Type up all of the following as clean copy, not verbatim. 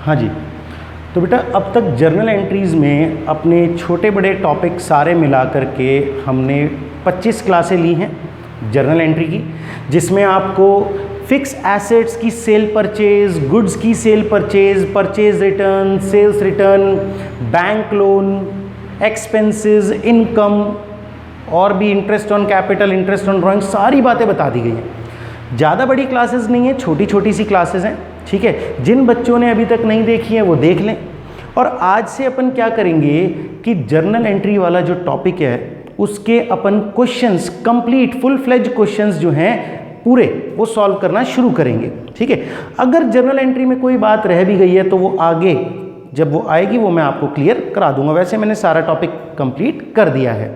हाँ जी, तो बेटा अब तक जर्नल एंट्रीज़ में अपने छोटे बड़े टॉपिक सारे मिला करके हमने 25 क्लासें ली हैं जर्नल एंट्री की, जिसमें आपको फिक्स एसेट्स की सेल परचेज, गुड्स की sale purchase, purchase return, sales return, bank loan, expenses, income और भी interest on capital, interest on drawing, सारी बातें बता दी गई हैं। ज़्यादा बड़ी क्लासेस नहीं है, छोटी छोटी सी क्लासेस हैं, ठीक है। जिन बच्चों ने अभी तक नहीं देखी है वो देख लें। और आज से अपन क्या करेंगे कि जर्नल एंट्री वाला जो टॉपिक है उसके अपन questions, complete full fledge questions जो हैं पूरे, वो सॉल्व करना शुरू करेंगे, ठीक है। अगर जर्नल एंट्री में कोई बात रह भी गई है तो वो आगे जब वो आएगी वो मैं आपको क्लियर करा दूंगा। वैसे मैंने सारा टॉपिक कंप्लीट कर दिया है।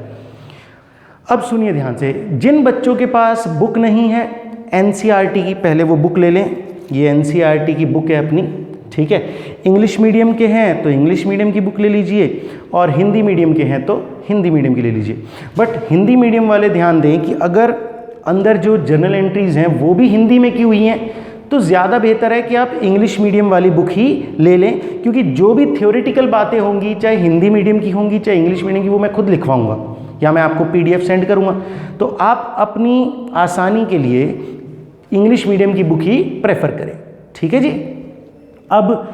अब सुनिए ध्यान से, जिन बच्चों के पास बुक नहीं है एनसीईआरटी की, पहले वो बुक ले लें। ये एनसीईआरटी की बुक है अपनी, ठीक है। इंग्लिश मीडियम के हैं तो इंग्लिश मीडियम की बुक ले लीजिए, और हिंदी मीडियम के हैं तो हिंदी मीडियम की ले लीजिए। बट हिंदी मीडियम वाले ध्यान दें कि अगर अंदर जो जर्नल एंट्रीज़ हैं वो भी हिंदी में की हुई हैं तो ज़्यादा बेहतर है कि आप इंग्लिश मीडियम वाली बुक ही ले लें, क्योंकि जो भी थ्योरेटिकल बातें होंगी, चाहे हिंदी मीडियम की होंगी चाहे इंग्लिश मीडियम की, वो मैं खुद लिखवाऊंगा या मैं आपको PDF सेंड करूंगा। तो आप अपनी आसानी के लिए इंग्लिश मीडियम की बुक ही प्रेफर करें, ठीक है जी। अब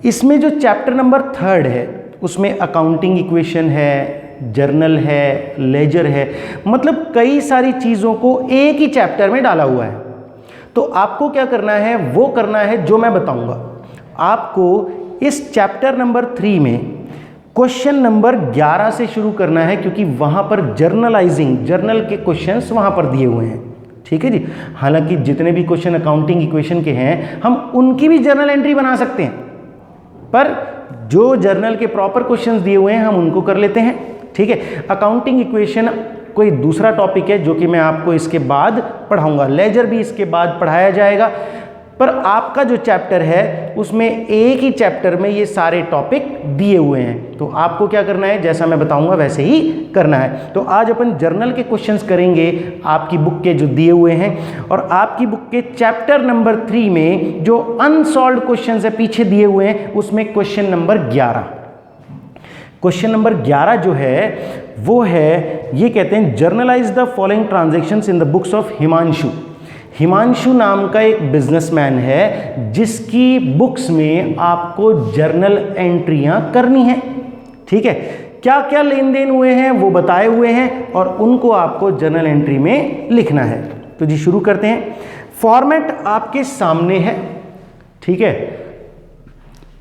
इसमें जो चैप्टर नंबर 3 है उसमें अकाउंटिंग इक्वेशन है, जर्नल है, लेजर है, मतलब कई सारी चीज़ों को एक ही चैप्टर में डाला हुआ है। तो आपको क्या करना है, वो करना है जो मैं बताऊंगा। आपको इस चैप्टर नंबर 3 में क्वेश्चन नंबर 11 से शुरू करना है, क्योंकि वहां पर जर्नलाइजिंग, जर्नल के क्वेश्चंस वहां पर दिए हुए हैं, ठीक है जी। हालांकि जितने भी क्वेश्चन अकाउंटिंग इक्वेशन के हैं हम उनकी भी जर्नल एंट्री बना सकते हैं, पर जो जर्नल के प्रॉपर क्वेश्चंस दिए हुए हैं हम उनको कर लेते हैं, ठीक है। अकाउंटिंग इक्वेशन कोई दूसरा टॉपिक है जो कि मैं आपको इसके बाद पढ़ाऊंगा, लेजर भी इसके बाद पढ़ाया जाएगा। पर आपका जो चैप्टर है उसमें एक ही चैप्टर में ये सारे टॉपिक दिए हुए हैं, तो आपको क्या करना है, जैसा मैं बताऊंगा वैसे ही करना है। तो आज अपन जर्नल के क्वेश्चंस करेंगे आपकी बुक के जो दिए हुए हैं, और आपकी बुक के चैप्टर नंबर 3 में जो अनसॉल्व्ड क्वेश्चंस है पीछे दिए हुए हैं उसमें क्वेश्चन नंबर 11, क्वेश्चन नंबर 11 जो है वो है, ये कहते हैं generalized the following transactions in the books of Himanshu. Himanshu नाम का एक बिजनेसमैन है जिसकी बुक्स में आपको जर्नल एंट्रियां करनी है, ठीक है। क्या क्या लेन देन हुए हैं वो बताए हुए हैं और उनको आपको जर्नल एंट्री में लिखना है। तो जी शुरू करते हैं। फॉर्मेट आपके सामने है, ठीक है।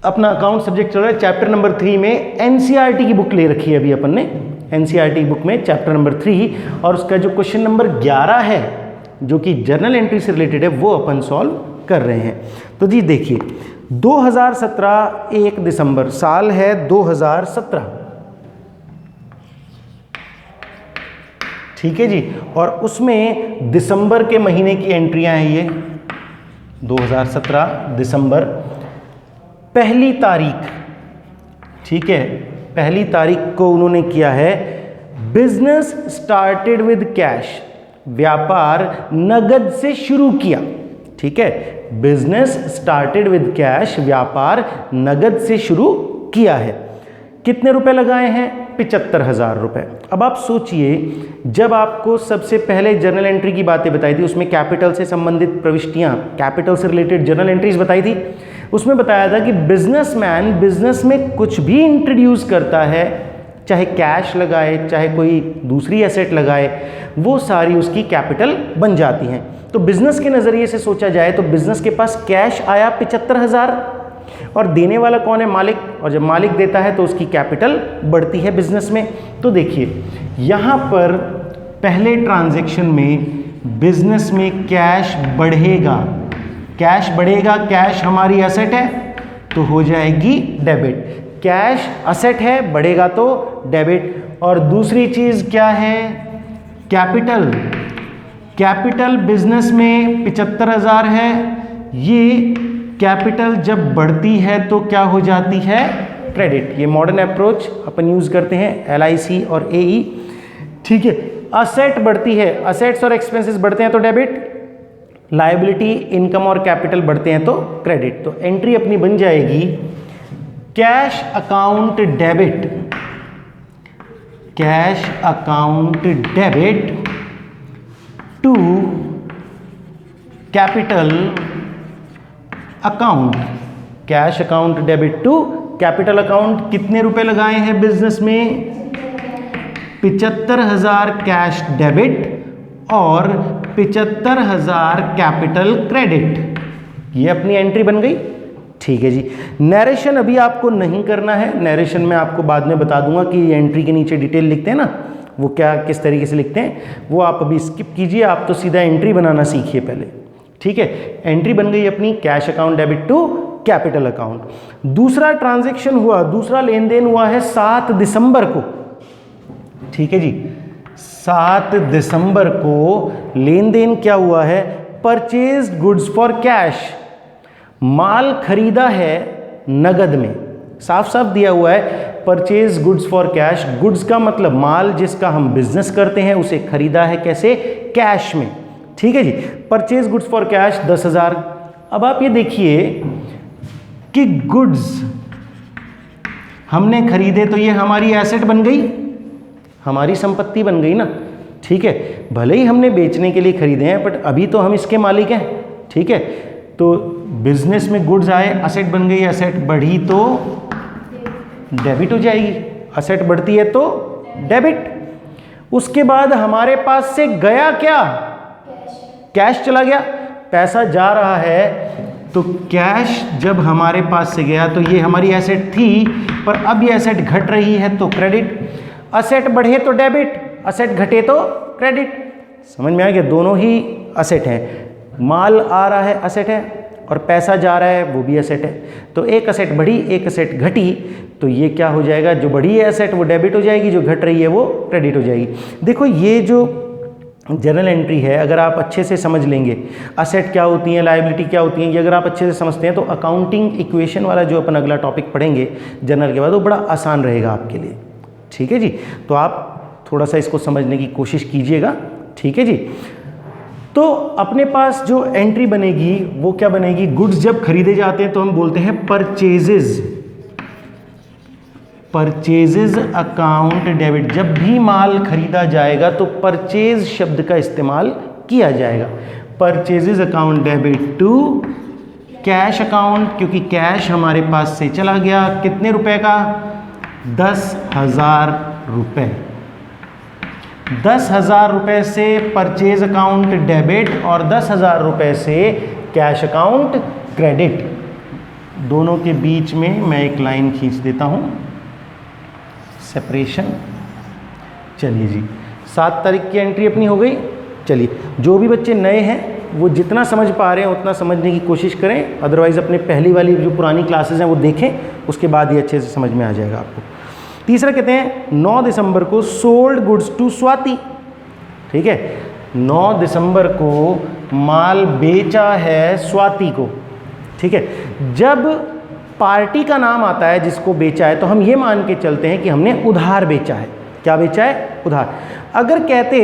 अपना अकाउंट सब्जेक्ट चल रहा है, चैप्टर नंबर 3 में एनसीईआरटी की बुक ले रखी है अभी अपन ने, एनसीईआरटी बुक में चैप्टर नंबर 3, और उसका जो क्वेश्चन नंबर 11 है जो कि जर्नल एंट्री से रिलेटेड है वो अपन सॉल्व कर रहे हैं। तो जी देखिए, 2017 1 दिसंबर, साल है 2017, ठीक है जी। और उसमें दिसंबर के महीने की एंट्रियां हैं ये 2017 दिसंबर, पहली तारीख, ठीक है, पहली तारीख को उन्होंने किया है बिजनेस स्टार्टेड विद कैश, व्यापार नगद से शुरू किया, ठीक है। बिजनेस स्टार्टेड विद कैश, व्यापार नगद से शुरू किया है। कितने रुपए लगाए हैं, 75,000 रुपए। अब आप सोचिए, जब आपको सबसे पहले जर्नल एंट्री की बातें बताई थी उसमें कैपिटल से संबंधित प्रविष्टियां, कैपिटल से रिलेटेड जर्नल एंट्रीज बताई थी, उसमें बताया था कि बिजनेसमैन बिजनेस में कुछ भी इंट्रोड्यूस करता है, चाहे कैश लगाए चाहे कोई दूसरी एसेट लगाए, वो सारी उसकी कैपिटल बन जाती हैं। तो बिजनेस के नज़रिए से सोचा जाए तो बिजनेस के पास कैश आया 75,000, और देने वाला कौन है, मालिक, और जब मालिक देता है तो उसकी कैपिटल बढ़ती है बिजनेस में। तो देखिए यहाँ पर पहले ट्रांजैक्शन में बिजनेस में कैश बढ़ेगा, कैश बढ़ेगा, कैश हमारी एसेट है तो हो जाएगी डेबिट, कैश एसेट है बढ़ेगा तो डेबिट। और दूसरी चीज क्या है, कैपिटल, कैपिटल बिजनेस में 75,000 है, ये कैपिटल जब बढ़ती है तो क्या हो जाती है, क्रेडिट। ये मॉडर्न अप्रोच अपन यूज करते हैं LIC और AE, ठीक है। असेट बढ़ती है, असेट्स और एक्सपेंसेस बढ़ते हैं तो डेबिट, लायबिलिटी, इनकम और कैपिटल बढ़ते हैं तो क्रेडिट। तो एंट्री अपनी बन जाएगी cash account debit, cash account debit to capital account, cash account debit to capital account. कितने रुपए लगाए हैं बिजनेस में? 75,000 कैश डेबिट और 75,000 कैपिटल क्रेडिट। ये अपनी एंट्री बन गई। ठीक है जी। नरेशन अभी आपको नहीं करना है, नरेशन में आपको बाद में बता दूंगा कि एंट्री के नीचे डिटेल लिखते हैं ना, वो क्या किस तरीके से लिखते हैं, वो आप अभी स्किप कीजिए, आप तो सीधा एंट्री बनाना सीखिए पहले। ठीक है, एंट्री बन गई अपनी cash account debit to capital account. दूसरा ट्रांजैक्शन हुआ, दूसरा लेन देन हुआ है 7 दिसंबर को। ठीक है जी, 7 दिसंबर को लेन देन क्या हुआ है? परचेज गुड्स फॉर कैश, माल खरीदा है नगद में, साफ साफ दिया हुआ है purchase goods for cash. Goods का मतलब माल जिसका हम बिजनेस करते हैं, उसे खरीदा है कैसे? कैश में। ठीक है जी, परचेज गुड्स फॉर कैश 10,000। अब आप ये देखिए कि गुड्स हमने खरीदे तो ये हमारी एसेट बन गई, हमारी संपत्ति बन गई ना। ठीक है, भले ही हमने बेचने के लिए खरीदे हैं बट अभी तो हम इसके मालिक हैं। ठीक है, तो बिजनेस में गुड्स आए, एसेट बन गई, एसेट बढ़ी तो डेबिट हो जाएगी, एसेट बढ़ती है तो डेबिट। उसके बाद हमारे पास से गया क्या? कैश चला गया, पैसा जा रहा है, तो कैश जब हमारे पास से गया तो ये हमारी एसेट थी, पर अब ये एसेट घट रही है तो क्रेडिट। एसेट बढ़े तो डेबिट, एसेट घटे तो क्रेडिट। समझ में आ गया? दोनों ही एसेट हैं, माल आ रहा है एसेट है और पैसा जा रहा है वो भी एसेट है। तो एक एसेट बढ़ी, एक एसेट घटी, तो ये क्या हो जाएगा? जो बढ़ी है एसेट वो डेबिट हो जाएगी, जो घट रही है वो क्रेडिट हो जाएगी। देखो ये जो जर्नल एंट्री है, अगर आप अच्छे से समझ लेंगे एसेट क्या होती है, लायबिलिटी क्या होती है, ये अगर आप अच्छे से समझते हैं तो अकाउंटिंग इक्वेशन वाला जो अपन अगला टॉपिक पढ़ेंगे जर्नल के बाद, वो बड़ा आसान रहेगा आपके लिए। ठीक है जी, तो आप थोड़ा सा इसको समझने की कोशिश कीजिएगा। ठीक है जी, तो अपने पास जो एंट्री बनेगी वो क्या बनेगी? गुड्स जब खरीदे जाते हैं तो हम बोलते हैं परचेजेज, परचेजेज अकाउंट डेबिट। जब भी माल खरीदा जाएगा तो परचेज शब्द का इस्तेमाल किया जाएगा। Purchases account debit to cash account, क्योंकि कैश हमारे पास से चला गया। कितने रुपए का? 10,000 रुपए। 10,000 रुपए से परचेज अकाउंट डेबिट और 10,000 रुपए से कैश अकाउंट क्रेडिट। दोनों के बीच में मैं एक लाइन खींच देता हूं, सेपरेशन। चलिए जी, 7 तारीख की एंट्री अपनी हो गई। चलिए, जो भी बच्चे नए हैं वो जितना समझ पा रहे हैं उतना समझने की कोशिश करें, अदरवाइज अपने पहली वाली जो पुरानी क्लासेस हैं वो देखें, उसके बाद ये अच्छे से समझ में आ जाएगा आपको। तीसरा कहते हैं 9 दिसंबर को सोल्ड गुड्स टू स्वाति। ठीक है, 9 दिसंबर को माल बेचा है स्वाति को। ठीक है, जब पार्टी का नाम आता है जिसको बेचा है तो हम ये मान के चलते हैं कि हमने उधार बेचा है। क्या बेचा है? उधार। अगर कहते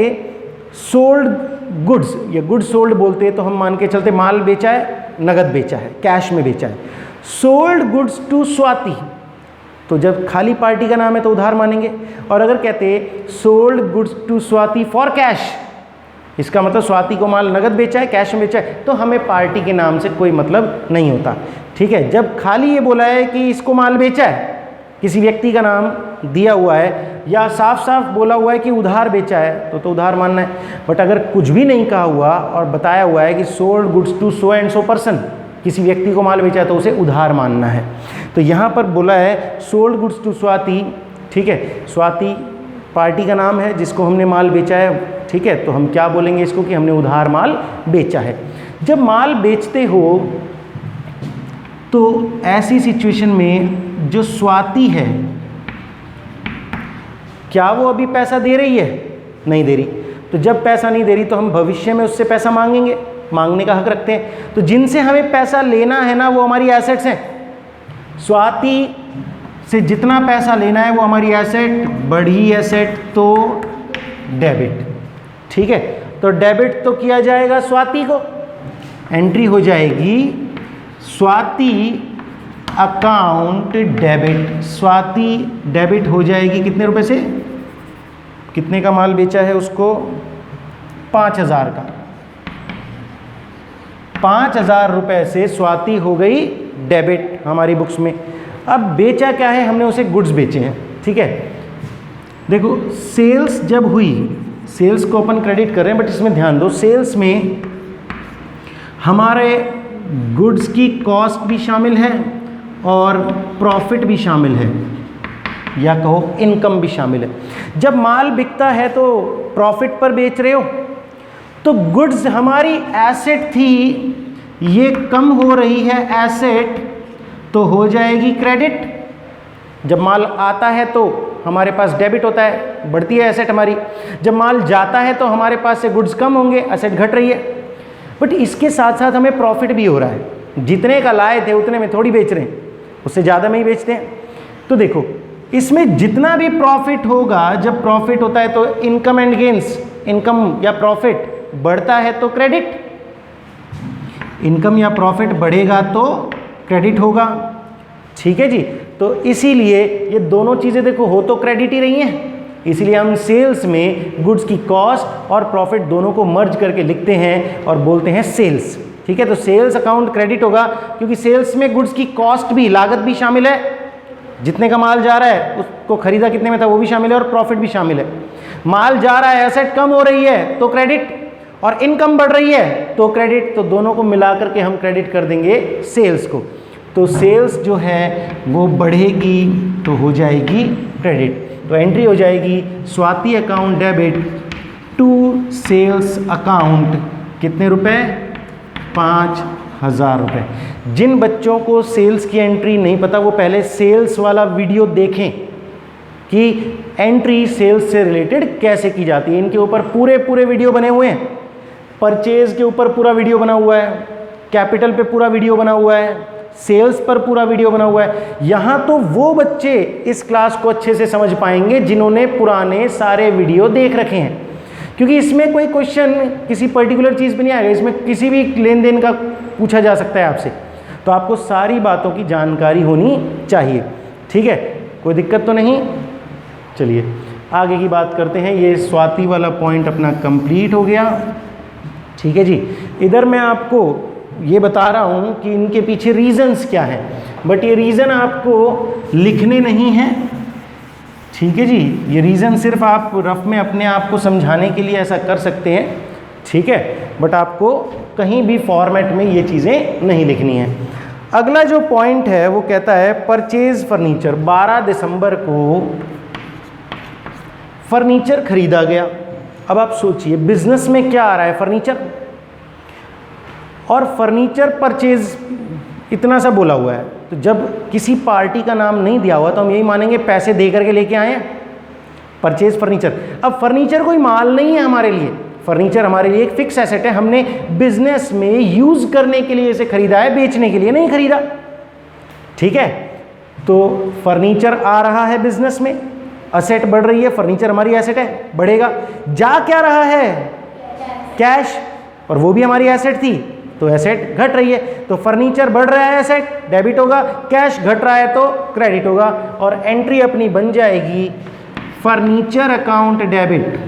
सोल्ड गुड्स या गुड्स सोल्ड बोलते तो हम मान के चलते माल बेचा है, नगद बेचा है, कैश में बेचा है। सोल्ड गुड्स टू स्वाति, तो जब खाली पार्टी का नाम है तो उधार मानेंगे। और अगर कहते sold goods to Swati for cash, इसका मतलब स्वाति को माल नगद बेचा है, कैश में बेचा है, तो हमें पार्टी के नाम से कोई मतलब नहीं होता। ठीक है, जब खाली ये बोला है कि इसको माल बेचा है, किसी व्यक्ति का नाम दिया हुआ है या साफ साफ बोला हुआ है कि उधार बेचा है तो उधार मानना है। बट अगर कुछ भी नहीं कहा हुआ और बताया हुआ है कि sold goods to so and so person, किसी व्यक्ति को माल बेचा है तो उसे उधार मानना है। तो यहाँ पर बोला है सोल्ड गुड्स टू स्वाति। ठीक है, स्वाति पार्टी का नाम है जिसको हमने माल बेचा है। ठीक है, तो हम क्या बोलेंगे इसको कि हमने उधार माल बेचा है। जब माल बेचते हो तो ऐसी सिचुएशन में जो स्वाति है, क्या वो अभी पैसा दे रही है? नहीं दे रही। तो जब पैसा नहीं दे रही तो हम भविष्य में उससे पैसा मांगेंगे, मांगने का हक रखते हैं। तो जिनसे हमें पैसा लेना है ना वो हमारी एसेट्स हैं। स्वाति से जितना पैसा लेना है वो हमारी एसेट, बढ़ी एसेट तो डेबिट। ठीक है, तो डेबिट तो किया जाएगा स्वाति को, एंट्री हो जाएगी Swati account debit. Swati debit हो जाएगी कितने रुपए से, कितने का माल बेचा है उसको, 5000 का। 5000 रुपए से स्वाति हो गई डेबिट हमारी बुक्स में। अब बेचा क्या है, हमने उसे गुड्स बेचे हैं, ठीक है। देखो सेल्स जब हुई, सेल्स को अपन क्रेडिट कर रहे हैं, बट इसमें ध्यान दो, सेल्स में हमारे गुड्स की कॉस्ट भी शामिल है और प्रॉफिट भी शामिल है, या कहो इनकम भी शामिल है। जब माल बिकता है तो प्रॉफिट पर बेच रहे हो, तो गुड्स हमारी एसेट थी, ये कम हो रही है एसेट, तो हो जाएगी क्रेडिट। जब माल आता है तो हमारे पास डेबिट होता है, बढ़ती है एसेट हमारी। जब माल जाता है तो हमारे पास से गुड्स कम होंगे, एसेट घट रही है। बट इसके साथ साथ हमें प्रॉफिट भी हो रहा है, जितने का लाए थे उतने में थोड़ी बेच रहे हैं, उससे ज़्यादा में ही बेचते हैं। तो देखो इसमें जितना भी प्रॉफिट होगा, जब प्रॉफिट होता है तो इनकम एंड गेन्स, इनकम या प्रॉफिट बढ़ता है तो क्रेडिट, इनकम या प्रॉफिट बढ़ेगा तो क्रेडिट होगा, ठीक है जी। तो इसीलिए ये दोनों चीज़ें देखो हो तो क्रेडिट ही रही हैं, इसीलिए हम सेल्स में गुड्स की कॉस्ट और प्रॉफिट दोनों को मर्ज करके लिखते हैं और बोलते हैं सेल्स, ठीक है। तो सेल्स अकाउंट क्रेडिट होगा क्योंकि सेल्स में गुड्स की कॉस्ट भी, लागत भी शामिल है, जितने का माल जा रहा है उसको खरीदा कितने में था वो भी शामिल है और प्रॉफिट भी शामिल है। माल जा रहा है, एसेट कम हो रही है तो क्रेडिट, और इनकम बढ़ रही है तो क्रेडिट, तो दोनों को मिला करके हम क्रेडिट कर देंगे सेल्स को। तो सेल्स जो है वो बढ़ेगी तो हो जाएगी क्रेडिट। तो एंट्री हो जाएगी Swati account debit to sales account, कितने रुपए, 5000 रुपये। जिन बच्चों को सेल्स की एंट्री नहीं पता वो पहले सेल्स वाला वीडियो देखें कि एंट्री सेल्स से रिलेटेड कैसे की जाती है। इनके ऊपर पूरे वीडियो बने हुए हैं, परचेज के ऊपर पूरा वीडियो बना हुआ है, कैपिटल पे पूरा वीडियो बना हुआ है, सेल्स पर पूरा वीडियो बना हुआ है। यहाँ तो वो बच्चे इस क्लास को अच्छे से समझ पाएंगे जिन्होंने पुराने सारे वीडियो देख रखे हैं, क्योंकि इसमें कोई क्वेश्चन किसी पर्टिकुलर चीज़ पे नहीं आएगा, इसमें किसी भी लेन देन का पूछा जा सकता है आपसे। तो आपको सारी बातों की जानकारी होनी चाहिए, ठीक है, कोई दिक्कत तो नहीं। चलिए आगे की बात करते हैं। ये स्वाति वाला पॉइंट अपना कंप्लीट हो गया, ठीक है जी। इधर मैं आपको ये बता रहा हूँ कि इनके पीछे रीजंस क्या हैं, बट ये रीज़न आपको लिखने नहीं हैं, ठीक है जी। ये रीज़न सिर्फ आप रफ में अपने आप को समझाने के लिए ऐसा कर सकते हैं, ठीक है, बट आपको कहीं भी फॉर्मेट में ये चीज़ें नहीं लिखनी है। अगला जो पॉइंट है वो कहता है परचेज फर्नीचर। 12 दिसंबर को फर्नीचर खरीदा गया। अब आप सोचिए बिजनेस में क्या आ रहा है, फर्नीचर, और फर्नीचर परचेज इतना सा बोला हुआ है। तो जब किसी पार्टी का नाम नहीं दिया हुआ तो हम यही मानेंगे पैसे दे करके लेके आए हैं, परचेज फर्नीचर। अब फर्नीचर कोई माल नहीं है हमारे लिए, फर्नीचर हमारे लिए एक फिक्स एसेट है, हमने बिजनेस में यूज करने के लिए इसे खरीदा है, बेचने के लिए नहीं खरीदा, ठीक है। तो फर्नीचर आ रहा है बिजनेस में, एसेट बढ़ रही है, फर्नीचर हमारी एसेट है, बढ़ेगा। जा क्या रहा है, कैश, और वो भी हमारी एसेट थी, तो एसेट घट रही है। तो फर्नीचर बढ़ रहा है, एसेट डेबिट होगा, कैश घट रहा है तो क्रेडिट होगा, और एंट्री अपनी बन जाएगी furniture account debit,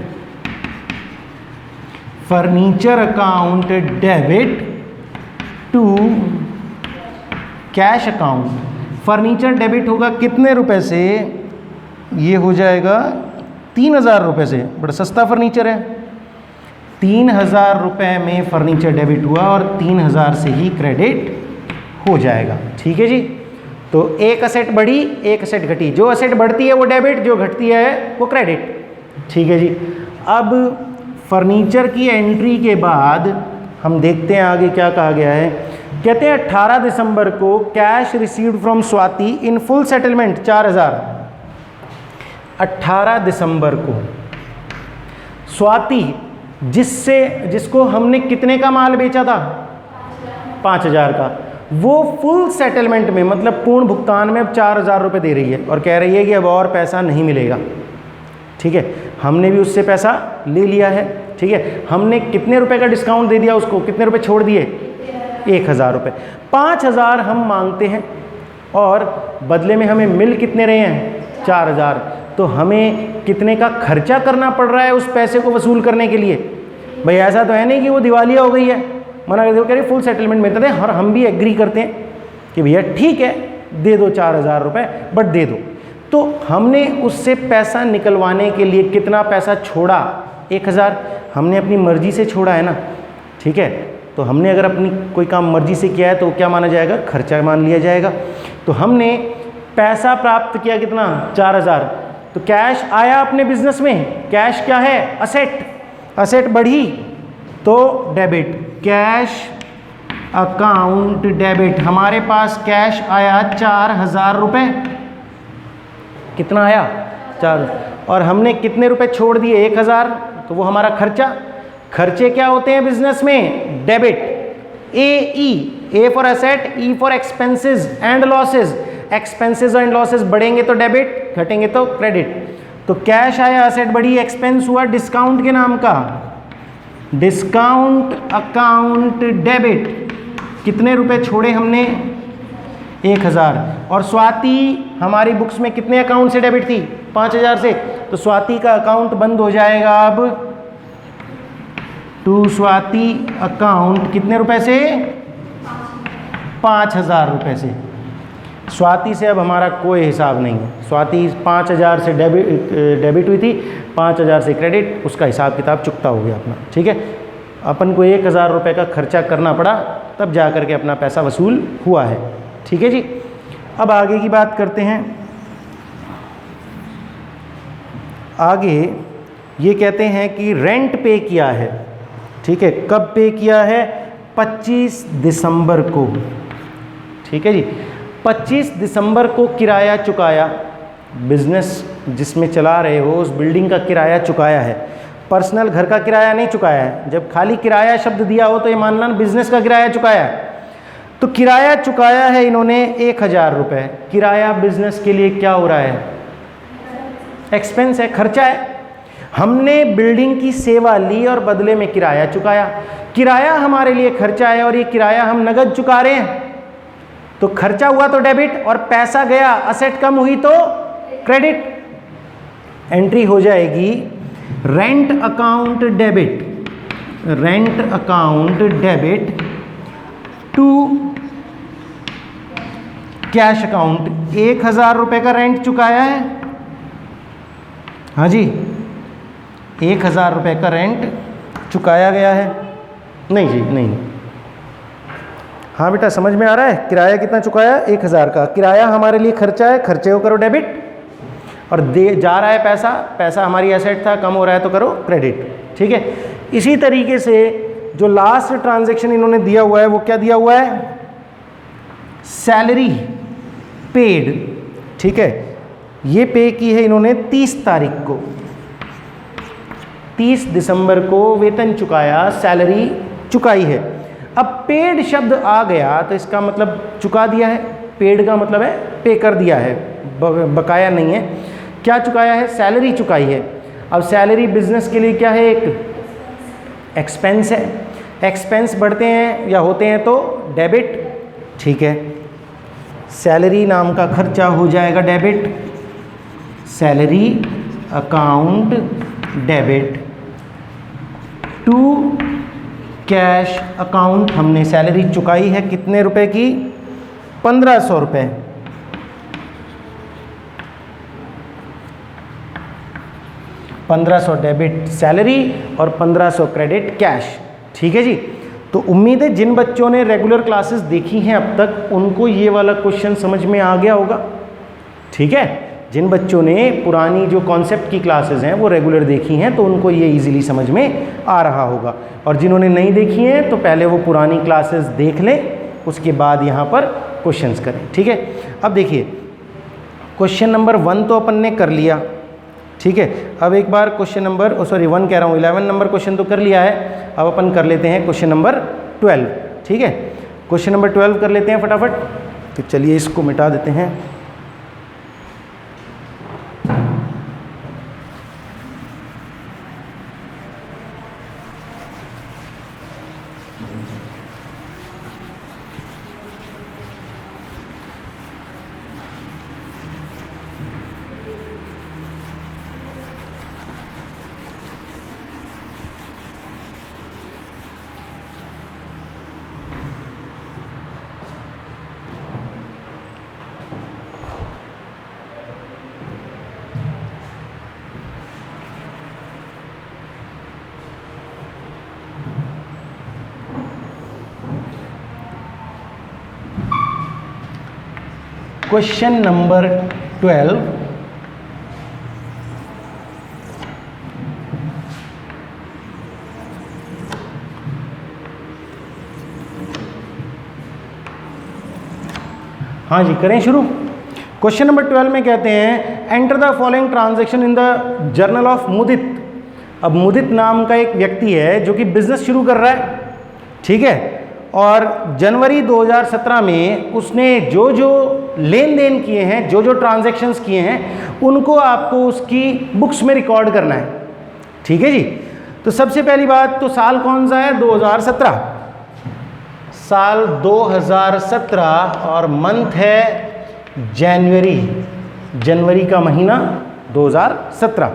furniture account debit to cash account. Furniture debit होगा कितने रुपए से, ये हो जाएगा 3000 रुपये से, बड़ा सस्ता फर्नीचर है। 3000 रुपये में फर्नीचर डेबिट हुआ और 3000 से ही क्रेडिट हो जाएगा, ठीक है जी। तो एक असेट बढ़ी, एक असेट घटी, जो असेट बढ़ती है वो डेबिट, जो घटती है वो क्रेडिट, ठीक है जी। अब फर्नीचर की एंट्री के बाद हम देखते हैं आगे क्या कहा गया है। कहते हैं 18 दिसंबर को cash received from Swati in full settlement 4000। 18 दिसंबर को स्वाति, जिसको हमने कितने का माल बेचा था, 5000 का, वो फुल सेटलमेंट में मतलब पूर्ण भुगतान में अब 4000 रुपये दे रही है और कह रही है कि अब और पैसा नहीं मिलेगा, ठीक है। हमने भी उससे पैसा ले लिया है, ठीक है। हमने कितने रुपए का डिस्काउंट दे दिया उसको, कितने रुपए छोड़ दिए, 1000 रुपये। 5000 हम मांगते हैं और बदले में हमें मिल कितने रहे हैं? 4000। तो हमें कितने का खर्चा करना पड़ रहा है उस पैसे को वसूल करने के लिए? भाई ऐसा तो है नहीं कि वो दिवालिया हो गई है, मना कर दो, कह रहे फुल सेटलमेंट मिलता है। और हम भी एग्री करते हैं कि भैया ठीक है दे दो 4000 रुपये, बट दे दो। तो हमने उससे पैसा निकलवाने के लिए कितना पैसा छोड़ा? 1000। हमने अपनी मर्जी से छोड़ा है ना, ठीक है। तो हमने अगर अपनी कोई काम मर्जी से किया है तो क्या माना जाएगा? खर्चा मान लिया जाएगा। तो हमने पैसा प्राप्त किया कितना? 4000। तो कैश आया अपने बिजनेस में। कैश क्या है? असेट। असेट बढ़ी तो डेबिट, कैश अकाउंट डेबिट। हमारे पास कैश आया 4000 रुपये। कितना आया? 4। और हमने कितने रुपए छोड़ दिए? 1000। तो वो हमारा खर्चा। खर्चे क्या होते हैं बिजनेस में? Debit. A for asset, E for expenses and losses. Expenses and losses बढ़ेंगे तो डेबिट, घटेंगे तो क्रेडिट। तो कैश आया, असेट बढ़ी, एक्सपेंस हुआ डिस्काउंट के नाम का, डिस्काउंट अकाउंट डेबिट। कितने रुपए छोड़े हमने? 1000। और स्वाति हमारी बुक्स में कितने अकाउंट से डेबिट थी? 5000 से। तो स्वाति का अकाउंट बंद हो जाएगा अब। टू स्वाति अकाउंट कितने रुपए से? 5000 रुपये से। स्वाति से अब हमारा कोई हिसाब नहीं है। स्वाति 5000 से डेबिट हुई थी, 5000 से क्रेडिट, उसका हिसाब किताब चुकता हो गया अपना, ठीक है। अपन को 1000 रुपये का खर्चा करना पड़ा, तब जा कर के अपना पैसा वसूल हुआ है, ठीक है जी। अब आगे की बात करते हैं। आगे ये कहते हैं कि रेंट पे किया है, ठीक है। कब पे किया है? 25 दिसंबर को, ठीक है जी। 25 दिसंबर को किराया चुकाया। बिजनेस जिसमें चला रहे हो उस बिल्डिंग का किराया चुकाया है, पर्सनल घर का किराया नहीं चुकाया है। जब खाली किराया शब्द दिया हो तो ये मानना बिजनेस का किराया चुकाया है। तो किराया चुकाया है इन्होंने 1000 रुपये। किराया बिजनेस के लिए क्या हो रहा है? एक्सपेंस है, खर्चा है। हमने बिल्डिंग की सेवा ली और बदले में किराया चुकाया। किराया हमारे लिए खर्चा है और ये किराया हम नगद चुका रहे हैं। तो खर्चा हुआ तो डेबिट और पैसा गया, असेट कम हुई तो क्रेडिट। एंट्री हो जाएगी rent account debit, rent account debit to cash account. 1000 रुपये का रेंट चुकाया है, हाँ जी, 1000 रुपये का रेंट चुकाया गया है। नहीं जी नहीं, हाँ बेटा समझ में आ रहा है। किराया कितना चुकाया? 1000 का। किराया हमारे लिए खर्चा है, खर्चे को करो डेबिट, और दे जा रहा है पैसा, पैसा हमारी एसेट था, कम हो रहा है तो करो क्रेडिट, ठीक है। इसी तरीके से जो लास्ट ट्रांजैक्शन इन्होंने दिया हुआ है वो क्या दिया हुआ है? सैलरी पेड, ठीक है। ये पे की है इन्होंने 30 तारीख को, 30 दिसंबर को वेतन चुकाया, सैलरी चुकाई है। अब पेड शब्द आ गया तो इसका मतलब चुका दिया है। पेड का मतलब है पे कर दिया है, बकाया नहीं है। क्या चुकाया है? सैलरी चुकाई है। अब सैलरी बिजनेस के लिए क्या है? एक एक्सपेंस है। एक्सपेंस बढ़ते हैं या होते हैं तो डेबिट, ठीक है। सैलरी नाम का खर्चा हो जाएगा debit, salary account debit to cash account. हमने सैलरी चुकाई है कितने रुपए की? 1500 रुपये। डेबिट सैलरी और 1500 क्रेडिट कैश, ठीक है जी। तो उम्मीद है जिन बच्चों ने रेगुलर क्लासेस देखी हैं अब तक उनको ये वाला क्वेश्चन समझ में आ गया होगा, ठीक है। जिन बच्चों ने पुरानी जो कॉन्सेप्ट की क्लासेस हैं वो रेगुलर देखी हैं तो उनको ये इजीली समझ में आ रहा होगा, और जिन्होंने नहीं देखी हैं तो पहले वो पुरानी क्लासेस देख लें, उसके बाद यहाँ पर क्वेश्चंस करें, ठीक है। अब देखिए क्वेश्चन नंबर 1 तो अपन ने कर लिया, ठीक है। अब एक बार क्वेश्चन नंबर 1 कह रहा हूँ, 11 नंबर क्वेश्चन तो कर लिया है। अब अपन कर लेते हैं क्वेश्चन नंबर 12, ठीक है। क्वेश्चन नंबर 12 कर लेते हैं फटाफट। तो चलिए इसको मिटा देते हैं। क्वेश्चन नंबर 12, हाँ जी करें शुरू। क्वेश्चन नंबर 12 में कहते हैं enter the following transaction in the journal of Mudit. अब मुदित नाम का एक व्यक्ति है जो कि बिजनेस शुरू कर रहा है, ठीक है, और जनवरी 2017 में उसने जो जो लेन देन किए हैं, जो जो ट्रांजैक्शंस किए हैं, उनको आपको उसकी बुक्स में रिकॉर्ड करना है, ठीक है जी। तो सबसे पहली बात तो साल कौन सा है, 2017, साल 2017 और मंथ है जनवरी, जनवरी का महीना 2017।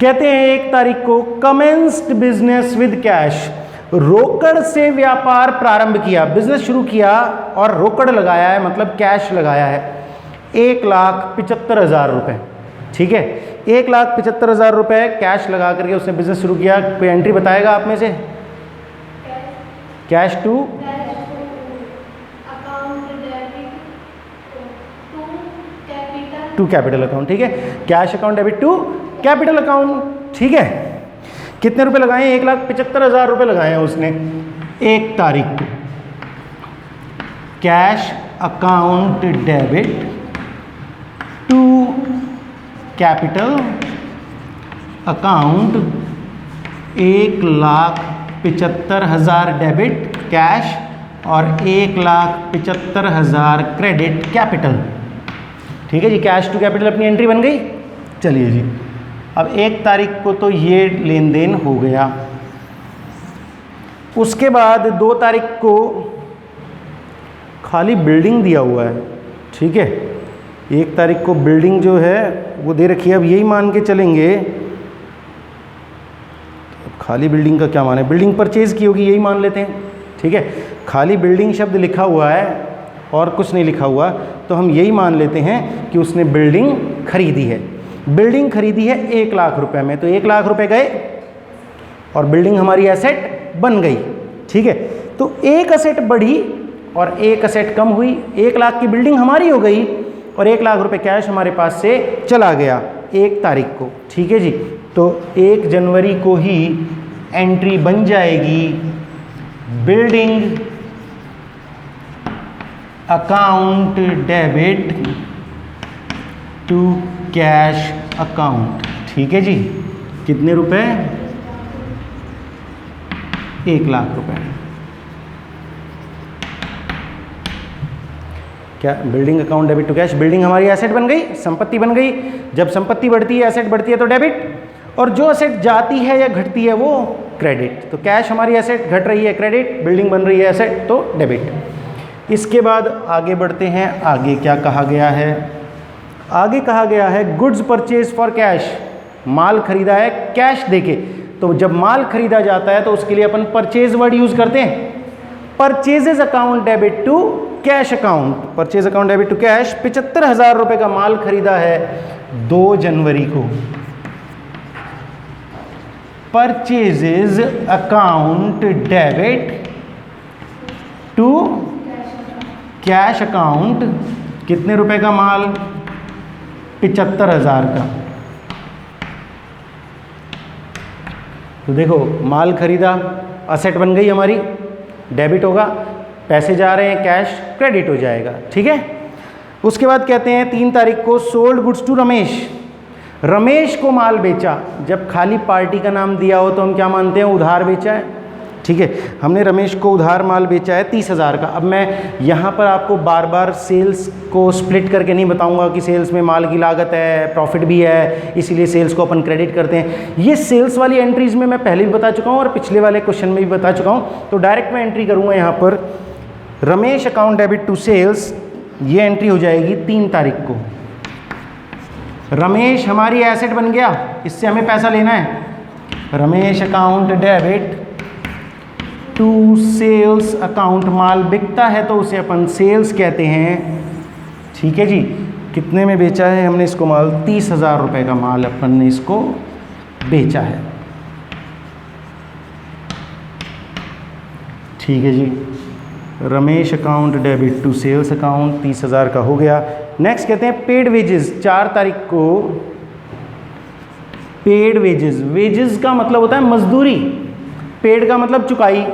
कहते हैं 1 तारीख को कमेंस्ड बिजनेस विद कैश, रोकड़ से व्यापार प्रारंभ किया, बिजनेस शुरू किया और रोकड़ लगाया है, मतलब कैश लगाया है 1,75,000 रुपये, ठीक है, 1,75,000 रुपये कैश लगा करके उसने बिजनेस शुरू किया। कोई एंट्री बताएगा आप में से? कैश टू कैपिटल अकाउंट, ठीक है, cash account debit to capital account, ठीक है। कितने रुपए लगाए? 1,75,000 रुपये लगाए हैं उसने 1 तारीख को। Cash account debit to capital account 1,75,000 debit cash और 1,75,000 क्रेडिट कैपिटल, ठीक है जी। कैश टू कैपिटल अपनी एंट्री बन गई। चलिए जी, अब 1 तारीख को तो ये लेन देन हो गया। उसके बाद 2 तारीख को खाली बिल्डिंग दिया हुआ है, ठीक है, 1 तारीख को बिल्डिंग जो है वो दे रखी है। अब यही मान के चलेंगे, खाली बिल्डिंग का क्या मान है, बिल्डिंग परचेज की होगी, यही मान लेते हैं, ठीक है। खाली बिल्डिंग शब्द लिखा हुआ है और कुछ नहीं लिखा हुआ, तो हम यही मान लेते हैं कि उसने बिल्डिंग खरीदी है। बिल्डिंग खरीदी है 1 लाख रुपए में, तो 1 लाख रुपए गए और बिल्डिंग हमारी एसेट बन गई, ठीक है। तो एक एसेट बढ़ी और एक एसेट कम हुई, 1 लाख की बिल्डिंग हमारी हो गई और 1 लाख रुपए कैश हमारे पास से चला गया 1 तारीख को, ठीक है जी। तो 1 जनवरी को ही एंट्री बन जाएगी building account debit to cash account, ठीक है जी। कितने रुपए? 1 लाख रुपए। क्या building account debit to cash, building हमारी एसेट बन गई, संपत्ति बन गई। जब संपत्ति बढ़ती है, एसेट बढ़ती है तो डेबिट, और जो एसेट जाती है या घटती है वो क्रेडिट। तो कैश हमारी एसेट, घट रही है क्रेडिट, बिल्डिंग बन रही है एसेट तो डेबिट। इसके बाद आगे बढ़ते हैं। आगे क्या कहा गया है? आगे कहा गया है गुड्स परचेज फॉर कैश, माल खरीदा है कैश देके। तो जब माल खरीदा जाता है तो उसके लिए अपन परचेज वर्ड यूज करते हैं। Purchases account debit to cash account, purchase account debit to cash. 75,000 रुपये का माल खरीदा है 2 जनवरी को। Purchases account debit to cash account, कितने रुपए का माल? 75,000 का। तो देखो माल खरीदा, असेट बन गई हमारी, डेबिट होगा, पैसे जा रहे हैं कैश, क्रेडिट हो जाएगा, ठीक है। उसके बाद कहते हैं 3 तारीख को sold goods to Ramesh, Ramesh को माल बेचा। जब खाली पार्टी का नाम दिया हो तो हम क्या मानते हैं? उधार बेचा है, ठीक है। हमने रमेश को उधार माल बेचा है 30,000 का। अब मैं यहाँ पर आपको बार बार सेल्स को स्प्लिट करके नहीं बताऊँगा कि सेल्स में माल की लागत है, प्रॉफिट भी है, इसीलिए सेल्स को अपन क्रेडिट करते हैं। ये सेल्स वाली एंट्रीज में मैं पहले भी बता चुका हूँ और पिछले वाले क्वेश्चन में भी बता चुका हूँ। तो डायरेक्ट मैं एंट्री करूँगा यहाँ पर Ramesh account debit to sales, ये एंट्री हो जाएगी 3 तारीख को। रमेश हमारी एसेट बन गया, इससे हमें पैसा लेना है। Ramesh account debit to sales account, माल बिकता है तो उसे अपन सेल्स कहते हैं, ठीक है जी। कितने में बेचा है हमने इसको माल? 30,000 रुपये का माल अपन ने इसको बेचा है, ठीक है जी। Ramesh account debit to sales account 30,000 का हो गया। नेक्स्ट कहते हैं पेड वेजेस, 4 तारीख को पेड वेजेस, वेजेस का मतलब होता है मजदूरी, पेड का मतलब चुकाई,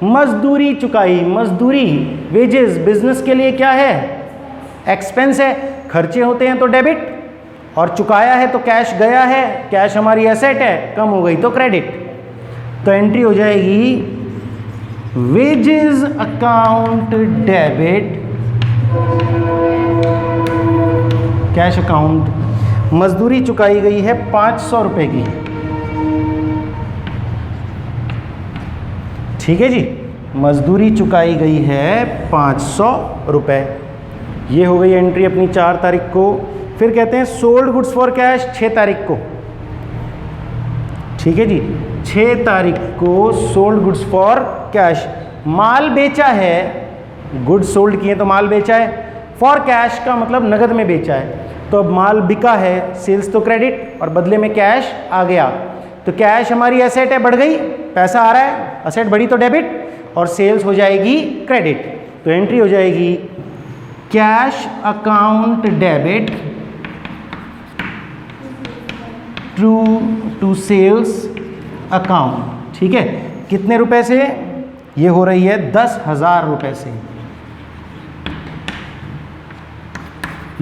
मजदूरी चुकाई, मजदूरी वेजेस बिजनेस के लिए क्या है, एक्सपेंस है, खर्चे होते हैं तो डेबिट, और चुकाया है तो कैश गया है, कैश हमारी एसेट है, कम हो गई तो क्रेडिट। तो एंट्री हो जाएगी wages account debit cash account, मजदूरी चुकाई गई है 500 रुपए की, ठीक है जी, मजदूरी चुकाई गई है 500 रुपए। ये हो गई एंट्री अपनी 4 तारीख को। फिर कहते हैं सोल्ड गुड्स फॉर कैश 6 तारीख को, ठीक है जी, 6 तारीख को सोल्ड गुड्स फॉर कैश, माल बेचा है, गुड्स सोल्ड किए तो माल बेचा है, फॉर कैश का मतलब नगद में बेचा है, तो अब माल बिका है, सेल्स तो क्रेडिट और बदले में कैश आ गया, तो कैश हमारी एसेट है, बढ़ गई, पैसा आ रहा है, एसेट बढ़ी तो डेबिट और सेल्स हो जाएगी क्रेडिट। तो एंट्री हो जाएगी cash account debit to sales account, ठीक है, कितने रुपए से, ये हो रही है 10,000 रुपए से,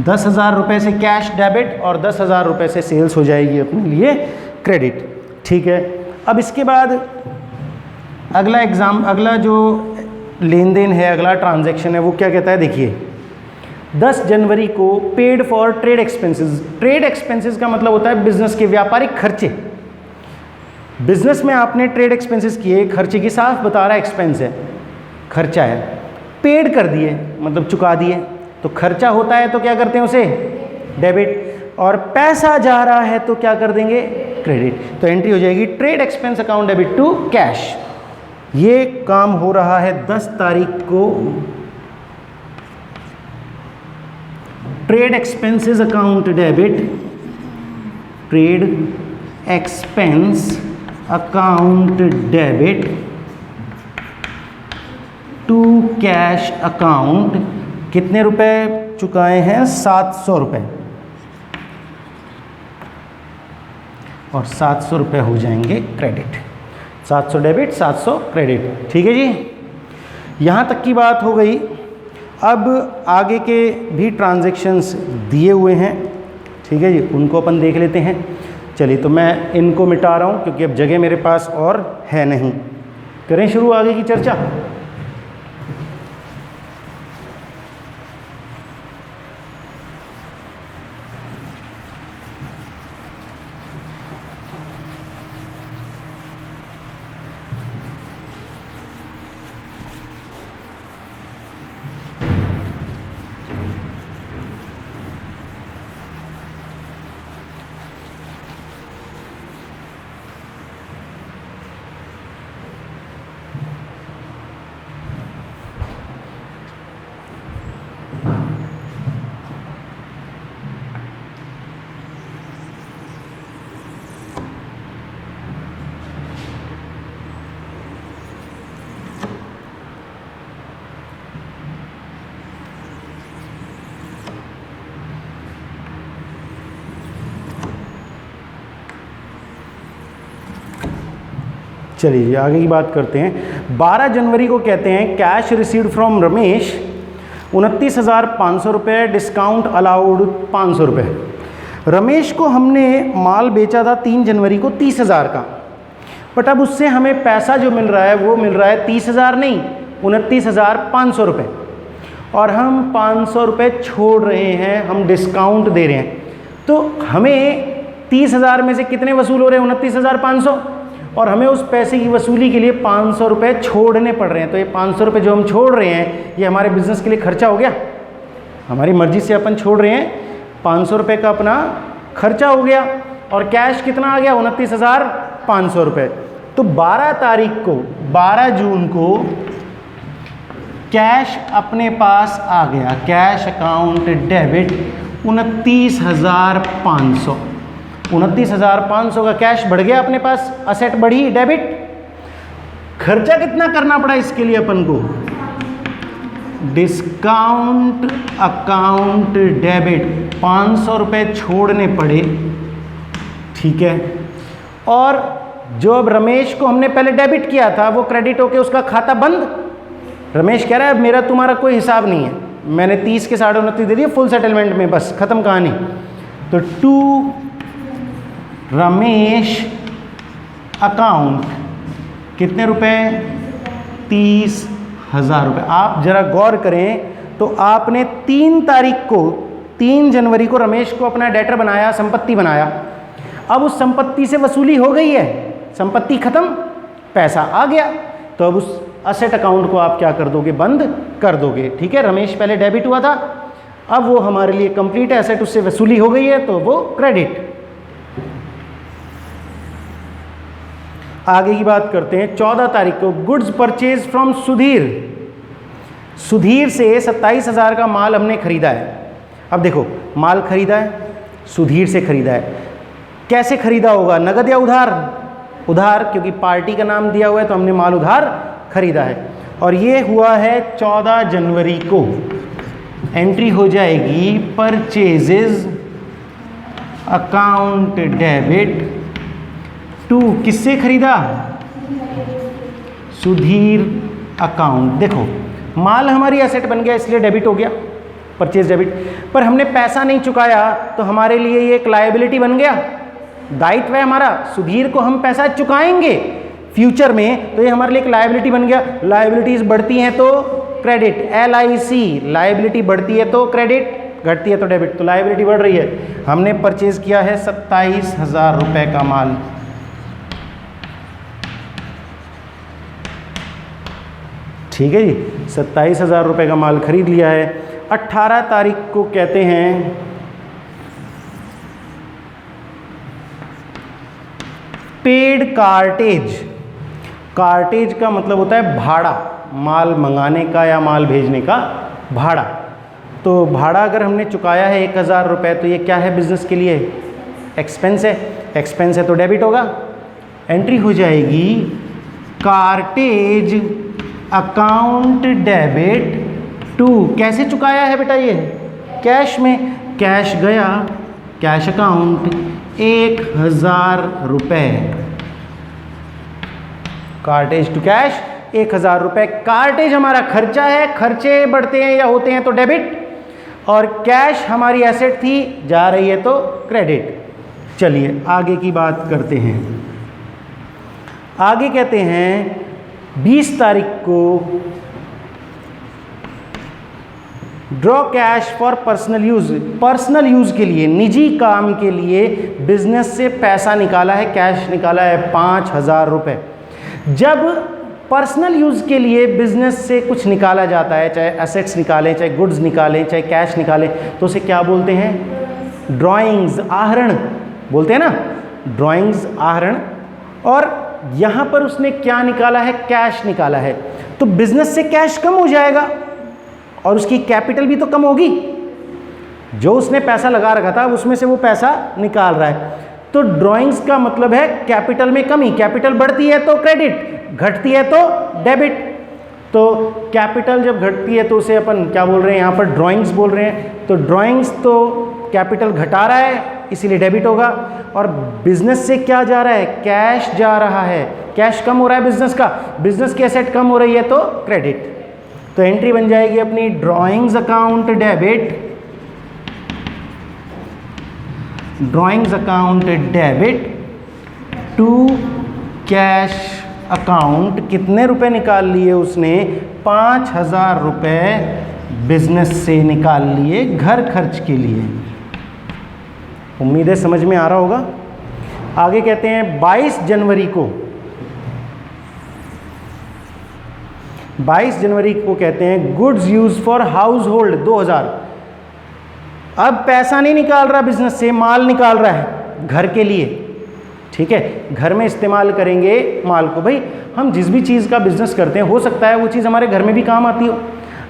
10,000 रुपए से कैश डेबिट और 10,000 रुपए से सेल्स हो जाएगी अपने लिए क्रेडिट, ठीक है। अब इसके बाद अगला जो लेन देन है, अगला ट्रांजैक्शन है, वो क्या कहता है, देखिए 10 जनवरी को paid for trade expenses, trade expenses का मतलब होता है बिजनेस के व्यापारिक खर्चे, बिजनेस में आपने ट्रेड एक्सपेंसेस किए, खर्चे की साफ बता रहा है, एक्सपेंस है, खर्चा है, पेड कर दिए मतलब चुका दिए, तो खर्चा होता है तो क्या करते हैं उसे डेबिट, और पैसा जा रहा है तो क्या कर देंगे क्रेडिट। तो एंट्री हो जाएगी trade expense account debit to cash. ये काम हो रहा है 10 तारीख को, trade expenses account debit, trade expense account debit to cash account, कितने रुपए चुकाए हैं, 700 रुपए, और 700 रुपए हो जाएंगे क्रेडिट, 700 डेबिट 700 क्रेडिट, ठीक है जी। यहाँ तक की बात हो गई। अब आगे के भी ट्रांजैक्शंस दिए हुए हैं, ठीक है जी, उनको अपन देख लेते हैं। चलिए, तो मैं इनको मिटा रहा हूँ क्योंकि अब जगह मेरे पास और है नहीं। करें शुरू आगे की चर्चा। चलिए जी, आगे की बात करते हैं। 12 जनवरी को कहते हैं कैश रिसीव्ड फ्रॉम रमेश 29,500 रुपये, डिस्काउंट अलाउड 500 रुपये। रमेश को हमने माल बेचा था 3 जनवरी को 30,000 का, बट अब उससे हमें पैसा जो मिल रहा है वो मिल रहा है 30,000 नहीं, 29,500 रुपये, और हम 500 रुपये छोड़ रहे हैं, हम डिस्काउंट दे रहे हैं, तो हमें 30,000 में से कितने वसूल हो रहे हैं, 29,500, और हमें उस पैसे की वसूली के लिए 500 रुपये छोड़ने पड़ रहे हैं। तो ये 500 रुपये जो हम छोड़ रहे हैं ये हमारे बिजनेस के लिए खर्चा हो गया, हमारी मर्जी से अपन छोड़ रहे हैं, 500 रुपये का अपना खर्चा हो गया, और कैश कितना आ गया, 29,500 रुपये। तो 12 तारीख को, 12 जून को कैश अपने पास आ गया, कैश अकाउंट डेबिट 29,500, 29,500 का कैश बढ़ गया अपने पास, असेट बढ़ी डेबिट। खर्चा कितना करना पड़ा इसके लिए अपन को, डिस्काउंट अकाउंट डेबिट 500 रुपये छोड़ने पड़े, ठीक है। और जो अब रमेश को हमने पहले डेबिट किया था वो क्रेडिट होके उसका खाता बंद। रमेश कह रहा है अब मेरा तुम्हारा कोई हिसाब नहीं है, मैंने 30 के 29.5 दे दिए फुल सेटलमेंट में, बस खत्म कहानी। तो टू रमेश अकाउंट कितने रुपए? 30,000 रुपये। आप जरा गौर करें तो आपने 3 तारीख को 3 जनवरी को रमेश को अपना डेटर बनाया, संपत्ति बनाया। अब उस संपत्ति से वसूली हो गई है, संपत्ति खत्म, पैसा आ गया, तो अब उस असेट अकाउंट को आप क्या कर दोगे? बंद कर दोगे, ठीक है। रमेश पहले डेबिट हुआ था, अब वो हमारे लिए कंप्लीट है, एसेट उससे वसूली हो गई है, तो वो क्रेडिट। आगे की बात करते हैं। 14 तारीख को goods purchase from Sudhir. Sudhir से 27,000 का माल हमने खरीदा है। अब देखो, माल खरीदा है, सुधीर से खरीदा है, कैसे खरीदा होगा? नगद या उधार? उधार, क्योंकि पार्टी का नाम दिया हुआ है तो हमने माल उधार खरीदा है। और ये हुआ है 14 जनवरी को। एंट्री हो जाएगी परचेजेस अकाउंट डेबिट टू, किससे खरीदा? सुधीर अकाउंट। देखो, माल हमारी एसेट बन गया इसलिए डेबिट हो गया, परचेज डेबिट। पर हमने पैसा नहीं चुकाया तो हमारे लिए ये एक लायबिलिटी बन गया, दायित्व है हमारा। सुधीर को हम पैसा चुकाएंगे फ्यूचर में, तो ये हमारे लिए एक लायबिलिटी बन गया। लायबिलिटीज बढ़ती हैं तो क्रेडिट, LIC, लायबिलिटी बढ़ती है तो क्रेडिट, घटती है तो डेबिट। तो लायबिलिटी बढ़ रही है। हमने परचेज किया है 27,000 रुपये का माल। ठीक है जी, 27,000 रुपये का माल खरीद लिया है। 18 तारीख को कहते हैं पेड कार्टेज। कार्टेज का मतलब होता है भाड़ा, माल मंगाने का या माल भेजने का भाड़ा। तो भाड़ा अगर हमने चुकाया है 1,000 रुपये, तो ये क्या है बिजनेस के लिए? एक्सपेंस है। एक्सपेंस है तो डेबिट होगा। एंट्री हो जाएगी कार्टेज अकाउंट डेबिट टू, कैसे चुकाया है बेटा? ये कैश में, कैश गया, कैश अकाउंट 1,000 रुपये, कार्टेज टू कैश 1,000 रुपये। कार्टेज हमारा खर्चा है, खर्चे बढ़ते हैं या होते हैं तो डेबिट, और कैश हमारी एसेट थी, जा रही है तो क्रेडिट। चलिए आगे की बात करते हैं। आगे कहते हैं 20 तारीख को draw cash for personal use. Personal use के लिए, निजी काम के लिए बिजनेस से पैसा निकाला है, कैश निकाला है 5,000 रुपये। जब पर्सनल यूज के लिए बिजनेस से कुछ निकाला जाता है, चाहे एसेट्स निकालें, चाहे गुड्स निकालें, चाहे कैश निकालें, तो उसे क्या बोलते हैं? ड्राइंग्स, आहरण बोलते हैं ना, ड्राइंग्स, आहरण। और यहाँ पर उसने क्या निकाला है? कैश निकाला है। तो बिजनेस से कैश कम हो जाएगा और उसकी कैपिटल भी तो कम होगी। जो उसने पैसा लगा रखा था उसमें से वो पैसा निकाल रहा है। तो ड्राइंग्स का मतलब है कैपिटल में कमी। कैपिटल बढ़ती है तो क्रेडिट, घटती है तो डेबिट। तो कैपिटल जब घटती है तो उसे अपन क्या बोल रहे हैं? यहाँ पर ड्राइंग्स बोल रहे हैं। तो ड्राइंग्स तो कैपिटल घटा रहा है इसीलिए डेबिट होगा। और बिजनेस से क्या जा रहा है? कैश जा रहा है, कैश कम हो रहा है बिजनेस का, बिजनेस की एसेट कम हो रही है तो क्रेडिट। तो एंट्री बन जाएगी अपनी drawings account debit, drawings account debit to cash account. कितने रुपए निकाल लिए उसने? 5,000 रुपये बिजनेस से निकाल लिए घर खर्च के लिए। उम्मीद है समझ में आ रहा होगा। आगे कहते हैं 22 जनवरी को, 22 जनवरी को कहते हैं goods use for house hold 2,000। अब पैसा नहीं निकाल रहा बिजनेस से, माल निकाल रहा है घर के लिए। ठीक है, घर में इस्तेमाल करेंगे माल को। भाई हम जिस भी चीज़ का बिजनेस करते हैं हो सकता है वो चीज़ हमारे घर में भी काम आती हो।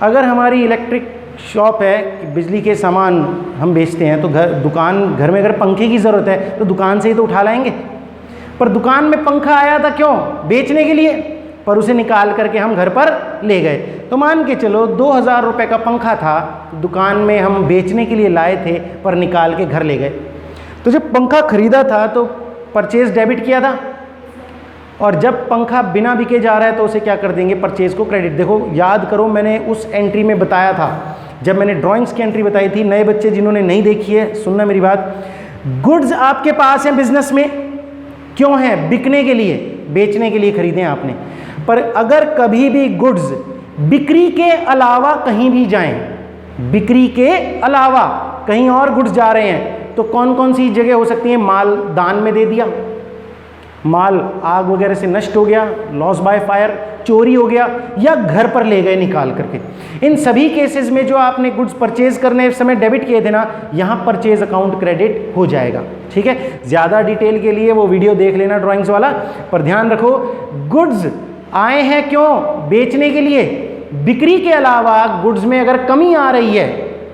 अगर हमारी इलेक्ट्रिक शॉप है, बिजली के सामान हम बेचते हैं, तो घर में अगर पंखे की ज़रूरत है तो दुकान से ही तो उठा लाएंगे। पर दुकान में पंखा आया था क्यों? बेचने के लिए। पर उसे निकाल करके हम घर पर ले गए। तो मान के चलो 2000 रुपये का पंखा था, दुकान में हम बेचने के लिए लाए थे पर निकाल के घर ले गए। तो जब पंखा खरीदा था तो परचेज डेबिट किया था, और जब पंखा बिना बिके जा रहा है तो उसे क्या कर देंगे, परचेज को क्रेडिट। देखो याद करो, मैंने उस एंट्री में बताया था, जब मैंने ड्राइंग्स की एंट्री बताई थी, नए बच्चे जिन्होंने नहीं देखी है सुनना मेरी बात। गुड्स आपके पास हैं बिजनेस में, क्यों है, बिकने के लिए, बेचने के लिए खरीदे हैं आपने। पर अगर कभी भी गुड्स बिक्री के अलावा कहीं भी जाएं, बिक्री के अलावा कहीं और गुड्स जा रहे हैं, तो कौन कौन सी जगह हो सकती है, माल दान में दे दिया, माल आग वगैरह से नष्ट हो गया, लॉस बाय फायर, चोरी हो गया, या घर पर ले गए निकाल करके। इन सभी केसेस में जो आपने गुड्स परचेज करने समय डेबिट किए थे ना, यहाँ परचेज अकाउंट क्रेडिट हो जाएगा। ठीक है, ज़्यादा डिटेल के लिए वो वीडियो देख लेना ड्राइंग्स वाला। पर ध्यान रखो, गुड्स आए हैं क्यों, बेचने के लिए। बिक्री के अलावा गुड्स में अगर कमी आ रही है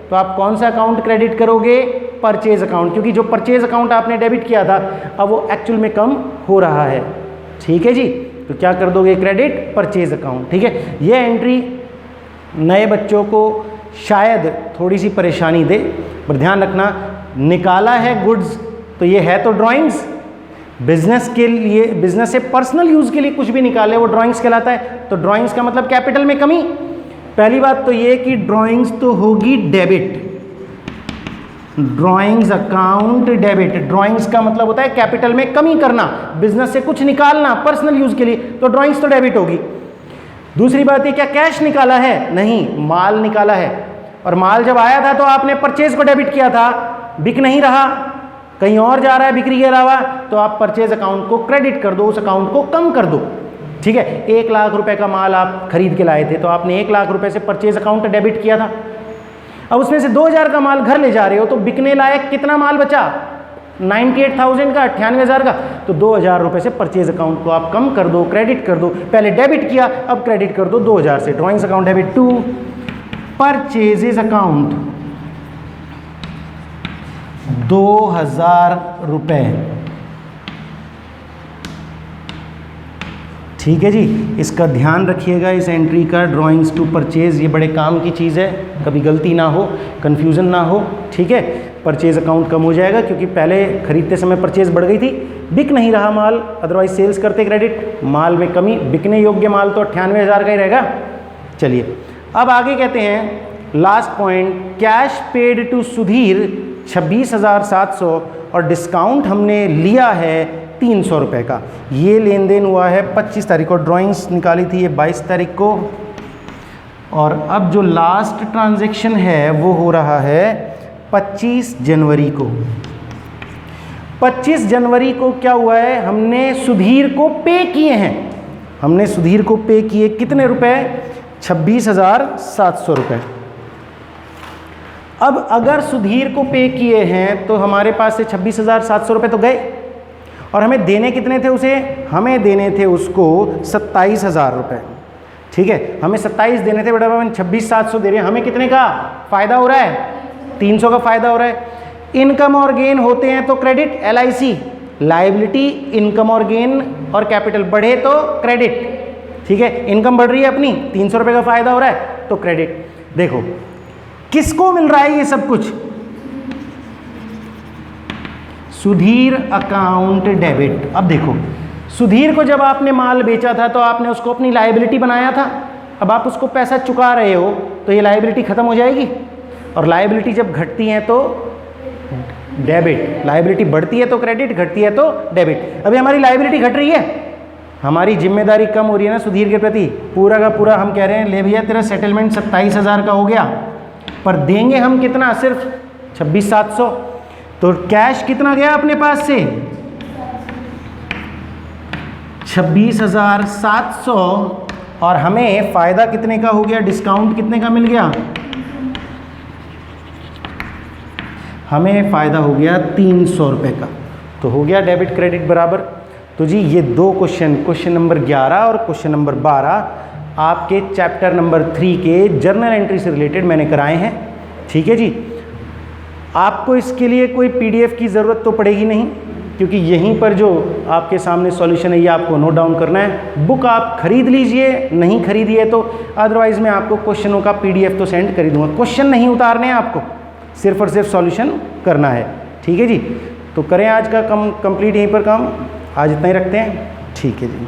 तो आप कौन सा अकाउंट क्रेडिट करोगे, परचेज अकाउंट, क्योंकि जो परचेज अकाउंट आपने डेबिट किया था अब वो एक्चुअल में कम हो रहा है। ठीक है जी, तो क्या कर दोगे, क्रेडिट परचेज अकाउंट। ठीक है, ये एंट्री नए बच्चों को शायद थोड़ी सी परेशानी दे, पर ध्यान रखना, निकाला है गुड्स तो ये है तो ड्राइंग्स, बिजनेस के लिए, बिजनेस से पर्सनल यूज़ के लिए कुछ भी निकाले वो ड्राइंग्स कहलाता है। तो ड्राइंग्स का मतलब कैपिटल में कमी। पहली बात तो ये कि ड्राइंग्स तो होगी debit, drawings account debit. Drawings का मतलब होता है कैपिटल में कमी करना, बिजनेस से कुछ निकालना पर्सनल यूज के लिए, तो ड्राइंग्स तो डेबिट होगी। दूसरी बात ये, क्या कैश निकाला है, नहीं, माल निकाला है, और माल जब आया था तो आपने परचेज को डेबिट किया था, बिक नहीं रहा, कहीं और जा रहा है बिक्री के अलावा, तो आप परचेज अकाउंट को क्रेडिट कर दो, उस अकाउंट को कम कर दो। ठीक है, 1 लाख रुपए का माल आप खरीद के लाए थे तो आपने 1 लाख रुपए से परचेज अकाउंट डेबिट किया था। अब उसमें से 2000 का माल घर ले जा रहे हो तो बिकने लायक कितना माल बचा, 98,000 का, 98,000 का, तो 2000 रुपये से परचेज अकाउंट को आप कम कर दो, क्रेडिट कर दो। पहले डेबिट किया, अब क्रेडिट कर दो 2000 से। Drawings account debit to purchases account 2000 रुपये। ठीक है जी, इसका ध्यान रखिएगा इस एंट्री का, ड्राइंग्स टू परचेज, ये बड़े काम की चीज़ है, कभी गलती ना हो, कन्फ्यूज़न ना हो। ठीक है, परचेज अकाउंट कम हो जाएगा क्योंकि पहले खरीदते समय परचेज बढ़ गई थी, बिक नहीं रहा माल, अदरवाइज सेल्स करते क्रेडिट, माल में कमी, बिकने योग्य माल तो 98,000 का ही रहेगा। चलिए अब आगे कहते हैं last point, cash paid to Sudhir 26,700 और डिस्काउंट हमने लिया है 300 रुपये का। ये लेन देन हुआ है 25 तारीख को, ड्राइंग्स निकाली थी ये 22 तारीख को, और अब जो लास्ट ट्रांजैक्शन है वो हो रहा है 25 जनवरी को। 25 जनवरी को क्या हुआ है, हमने सुधीर को पे किए हैं, हमने सुधीर को पे किए कितने रुपए, 26,700 रुपये। अब अगर सुधीर को पे किए हैं तो हमारे पास से 26,700 रुपये तो गए, और हमें देने कितने थे उसे, हमें देने थे उसको 27,000 रुपये। ठीक है, हमें 27 देने थे, बेटा हम 26,700 दे रहे हैं, हमें कितने का फ़ायदा हो रहा है, 300 का फ़ायदा हो रहा है। इनकम और गेन होते हैं तो क्रेडिट, LIC, लाइबिलिटी, इनकम और गेन और कैपिटल बढ़े तो क्रेडिट। ठीक है, इनकम बढ़ रही है अपनी, 300 रुपये का फ़ायदा हो रहा है तो क्रेडिट। देखो किसको मिल रहा है ये सब कुछ, सुधीर अकाउंट डेबिट। अब देखो, सुधीर को जब आपने माल बेचा था तो आपने उसको अपनी लायबिलिटी बनाया था, अब आप उसको पैसा चुका रहे हो तो ये लायबिलिटी ख़त्म हो जाएगी, और लायबिलिटी जब घटती है तो डेबिट, लायबिलिटी बढ़ती है तो क्रेडिट, घटती है तो डेबिट। अभी हमारी लायबिलिटी घट रही है, हमारी जिम्मेदारी कम हो रही है ना सुधीर के प्रति, पूरा का पूरा हम कह रहे हैं ले भैया तेरा सेटलमेंट 27,000 का हो गया, पर देंगे हम कितना, सिर्फ 26,700। तो कैश कितना गया अपने पास से, 26,700, और हमें फ़ायदा कितने का हो गया, डिस्काउंट कितने का मिल गया, हमें फ़ायदा हो गया 300 रुपये का। तो हो गया डेबिट क्रेडिट बराबर। तो जी ये दो क्वेश्चन, क्वेश्चन नंबर 11 और क्वेश्चन नंबर 12 आपके चैप्टर नंबर 3 के जर्नल एंट्री से रिलेटेड मैंने कराए हैं। ठीक है जी, आपको इसके लिए कोई PDF की ज़रूरत तो पड़ेगी नहीं, क्योंकि यहीं पर जो आपके सामने सॉल्यूशन है ये आपको नोट डाउन करना है। बुक आप खरीद लीजिए, नहीं खरीदिए तो अदरवाइज़ मैं आपको क्वेश्चनों का PDF तो सेंड कर ही दूँगा। क्वेश्चन नहीं उतारने हैं आपको, सिर्फ और सिर्फ सॉल्यूशन करना है। ठीक है जी, तो करें आज का कंप्लीट यहीं पर काम, आज इतना ही रखते हैं। ठीक है जी।